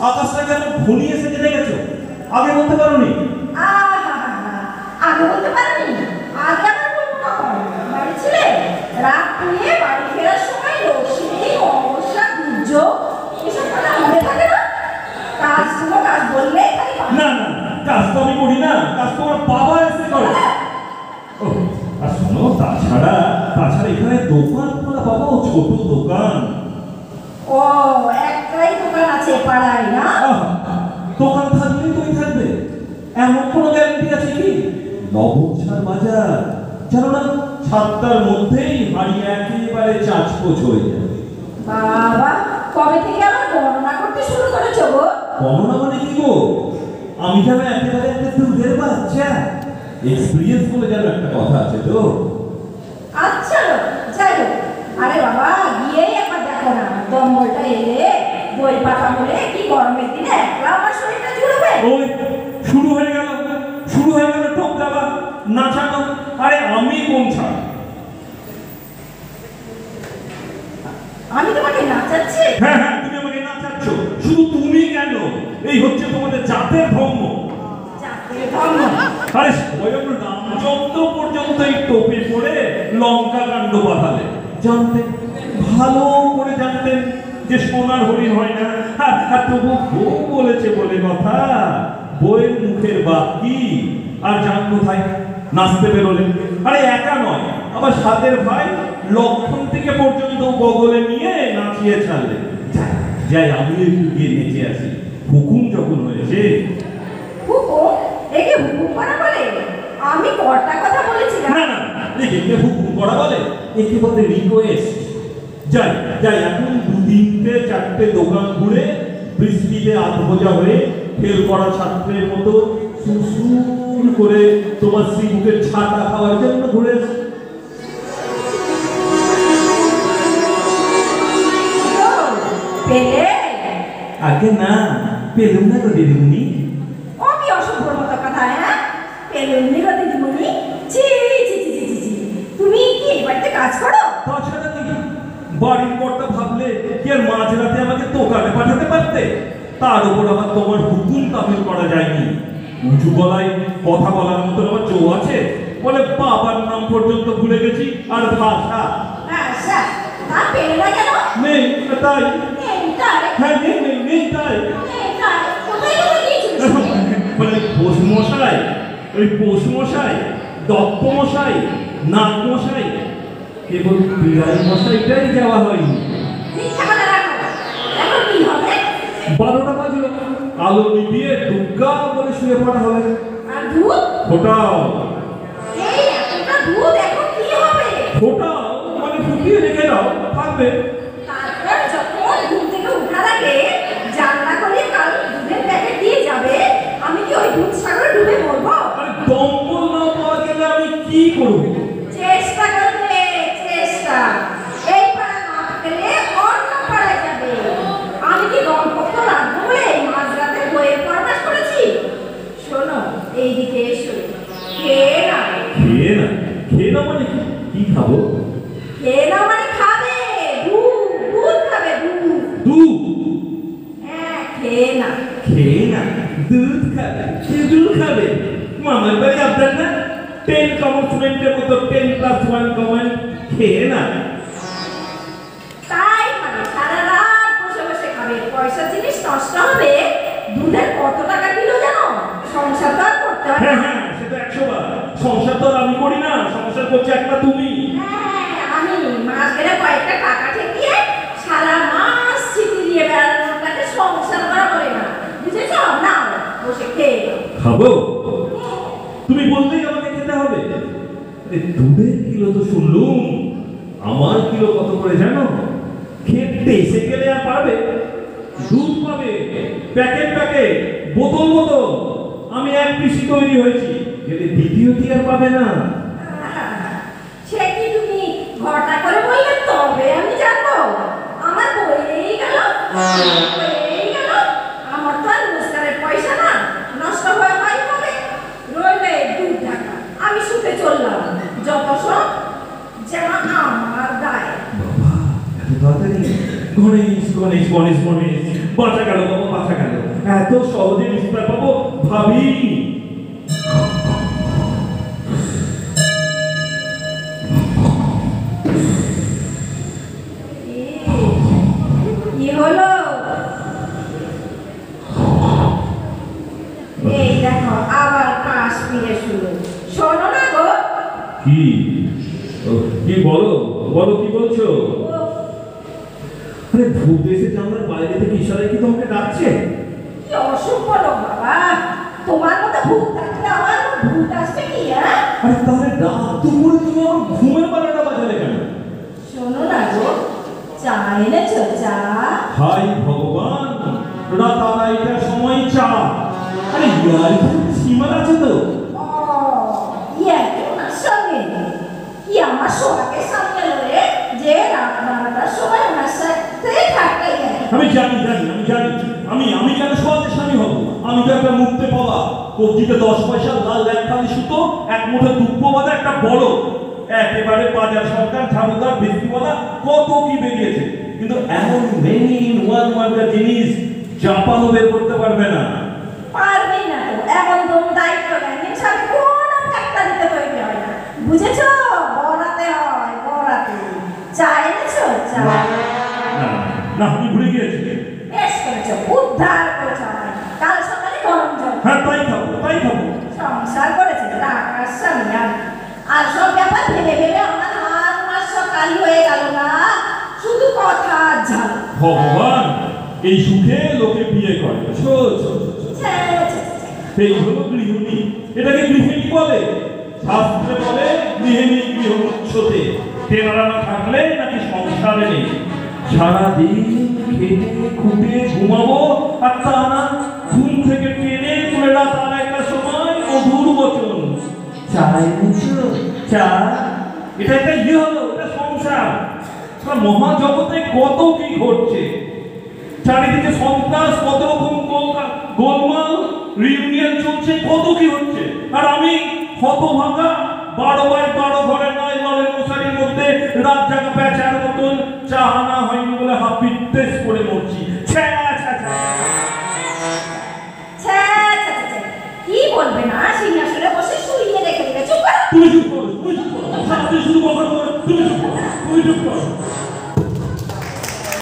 আকাশটা কেন ঘনিয়ে এসে জেনে গেছো? আগে বলতে পারোনি? আগে বলতে পারোনি? আগে আবার বলবো কখন? বাড়ি ছিলে? রাত পুড়িয়ে বাড়ি ফেরার সময় রশ্মি, অমাবস্যা, দুর্যোগ এসব কথা মনে থাকে না? কাজ বললে না না, কাজ তো আমি করি না, কাজ তো আমার বাবা এসে করে। আর শোনো, তাছাড়া এখানে দোকান খোলা বাবা, ছোট দোকান। ও, একটাই দোকান আছে পাড়ায় না? দোকান থাকলেই তুই থাকবে এমন কোনো গ্যারান্টি আছে কি? নবছার বাজার জানো না, 7টার মধ্যেই হাড়ি একেবারে চাচপোচ হয়ে যাবে। বাবা, কবে থেকে আবার গণনা করতে শুরু করেছো গো? গণনা মানে কি গো? আমি যেন একেবারে একটা দুধের বাচ্চা। এক্সপিরিয়েন্স বলে যেন একটা কথা আছে তো। আচ্ছা, যাই হোক। আরে বাবা, গিয়েই একবার দেখো না, দম্বলটা এলে বই পাতা বলে কি গরমের দিনে একলা আমার শরীরটা জুড়বে। ওই শুরু হয়ে গেল টোপ দেওয়া, নাচানো। আরে আমি কোন ছাড়? আমি তোমাকে নাচাচ্ছি? হ্যাঁ, তুমি আমাকে নাচাচ্ছ। শুধু তুমি কেন, এই হচ্ছে তোমাদের জাতের ধর্ম। আরে স্বয়ং রামচন্দ্র পর্যন্ত এই টোপে পড়ে লঙ্কা কাণ্ড বাঁধালে। জানতেন, ভালো করে জানতেন যে সোনার হরিণ হয় না। আর তবু বউ বলেছে বলে কথা, বইয়ের মুখের বাকি আর জান কোথায়? নাচতে বেরোলেন। আরে একা নয়, আবার সাথের ভাই লক্ষণ থেকে পর্যন্ত বগলে নিয়ে নাচিয়ে ছাড়লেন। যাই আমি একটু গিয়ে নেচে আসি, হুকুম যখন হয়েছে। হুকুম? একে হুকুম করা বলে? আমি কটা কথা বলেছিলাম। না, একে হুকুম করা বলে? একে বলে রিকোয়েস্ট। যাই এখন 2-3-4টে দোকান ঘুরে বৃষ্টিতে আধভোজা হয়ে ফেল করা ছাত্রের মতো সুসুর করে তোমার শ্রীমুখের ছাতা খাওয়ার জন্য ঘুরে পেলে? আগে না, পেলুম না গো দিদিমণি। ও কি অসভ্যর মতো কথা, হ্যাঁ? পেলুমনি গো দিদিমণি? ছি, তুমি কি এই বাড়িতে কাজ করো? তাছাড়া কি বাড়ির কর্তা ভাবলে কি আর মাঝরাতে আমাকে দোকানে পাঠাতে পারতে? তার উপর আবার তোমার হুকুম তামিল করা যায়নি। উঁচু গলায় কথা বলার মতো আমার জো আছে? বলে বাবার নাম পর্যন্ত ভুলে গেছি, আর ভাষা আচ্ছা, তা পেলে না কেন? নেই তাই। হ্যাঁ, নেই তাই। মানে পোষমশাই, দত্তমশাই, নাগমশাই, কেবল বিড়াল মশাইটাই যাওয়া হয়নি। 12টা বাজলো, আলো নিভিয়ে দুর্গা বলে শুয়ে পড়া হবে। ফোটাও মানে ফুটিয়ে রেখে দাও, থাকবে। তারপর যখন ঘুম থেকে উঠার আগে জানলা করে কাল দুধের প্যাকেট দিয়ে যাবে, আমি কি ওই দুধ সাগরে ডুবে মরবো? আরে দম্বল না পাওয়া গেলে আমি কি করব? চেষ্টা করবে, চেষ্টা। এই পাড়া না পেলে অন্য পাড়ায় যাবে। আমি কি গল্পত্ব রাখবো বলে মাঝরাতে বইয়ের ফরমাশ করেছি? শোনো, এইদিকে এসো। খেয়ে না মানে কি খাবো? খেয়ে না মানে খাবে, দুধ খাবে, দুধ। হ্যাঁ, খেয়ে না দুধ খাবে। মামার বাড়ি আপনার না 10 কমার্সমেন্টের মতো 10+1 কমন। খেয়ে না তাই মানে সারা রাত বসে খাবে, পয়সা জিনিস নষ্ট হবে। দুধের কত টাকা কিলো জানো? সংসার তো আর করতে হয় না। হ্যাঁ, সেটা 100 বার। সংসার তো আমি করি না, সংসার করছে একটা তুমি। আমি মাস গেলে কয়েকটা টাকা ঠেকিয়ে সারা মাস ছিটি দিয়ে বেড়ানোটাকে সংসার করা বলে না, বুঝেছ? না, বসে খেয়ে খাবো? তুমি বললেই আমাকে খেতে হবে? দুধের কিলো তো শুনলুম, আমার কিলো কত করে জানো? খেতে এসে গেলে আর পাবে? দুধ পাবে প্যাকেট, বোতল। আমি এক পিসি তৈরি হয়েছি, যদি দ্বিতীয়টি আর পাবে না। সে কি তুমি ঘটা করে বললে তবে আমি জানবো? আমার বইয়েই গেল। আমার তো আর রোজগারের পয়সা না, নষ্ট হয়ে হবে। রইলে 2 টাকা, আমি শুতে চললাম। যত সব যেন আমার দায়। বাবা, এত তাড়াতাড়ি? গণেশ, বাঁচা গেল বাবা, বাঁচা গেল। এত সহজে নিস্তার পাবো ভাবিনি। কি হলো? এই দেখো আবার কাশ ফিরে শুরু। শোনো না গো। কি কি বলো বলো, কি বলছো? আরে ভূত এসে জানলার বাইরে থেকে ইশারায় কি তোমাকে ডাকছে? কি অসুখ বলো বাবা, তোমার মতো ভূত থাকলে আমার ভূত আসবে কি? আরে তাহলে রাত দুপুরে তুমি আমার ঘুমের বারোটা বাজালে কেন? শোনো না গো, চা এনেছো? চা? হাই ভগবান, রাত আড়াইটার সময় চা? আরে ইয়ার সীমা আছে তো। কি আমার সোহাগের সামনে লড়ে যে রাত 12টার সময় ওনার সাথে থাকতে গেলে? আমি জানি আমি কেন সোহাগের স্বামী হব? আমি তো একটা মুক্তে পাওয়া, কবজিতে 10 পয়সা, লাল ল্যাংখালি সুতো, এক মুঠো দুব্য বাঁধা একটা বড়, একেবারে বাজার সরকার ঝাড়ুদার ভিত্তিওয়ালা কত কি বেরিয়েছে, কিন্তু এমন মেনি ইন ওয়ান মার্কা জিনিস জাপানও বের করতে পারবে না। পারবে না তো, এমন তো দায়িত্ব নেন সাথে কোনো টাকা দিতে তৈরি হয় না, বুঝেছো? বড়াতে হয়, বড়াতে। চা এনেছো? চা? না আমি ভুলে গিয়েছি। বেশ করেছো, উদ্ধার করেছো আমায়। কাল সকালে গরম জল। হ্যাঁ তাই খাবো। সংসার করেছে টাকার স্বামী আর সব ব্যাপার ভেবে ভেবে আমার হাত মাস সকালই হয়ে গেল না, শুধু কথা ঝাল। ভগবান, এই সুখে লোকে বিয়ে করে। এই হলো গৃহিণী। এটাকে গৃহিণী বলে? শাস্ত্রে বলে গৃহিণী গৃহমুচ্ছতে। তেনারা না থাকলে নাকি সংসারে নেই। সারাদিন খেটে খুঁটে ঘুমাবো, আর তা না ঘুম থেকে টেনে তুলে রাত আড়াইটার সময় মধুর বচন, চা এনেছো? চা? এটা একটা হলো, এটা সংসার। মহাজগতে কত কি ঘটছে, চারিদিকে সন্ত্রাস, কত রকম গোলমাল, রিউনিয়ন চলছে, কত কি হচ্ছে, আর আমি হতভাগা 12x12 ঘরে নয় নলের মশারির মধ্যে রাত জাগা পেঁচার মতন চা আনা হয়নি বলে হাপিত্তেস করে মরছি। কি বলবে না, সিংহাসনে বসে শুইয়ে রেখে দিবে। চুপ করো। তুমি চুপ করো, সারাদিন শুধু কথা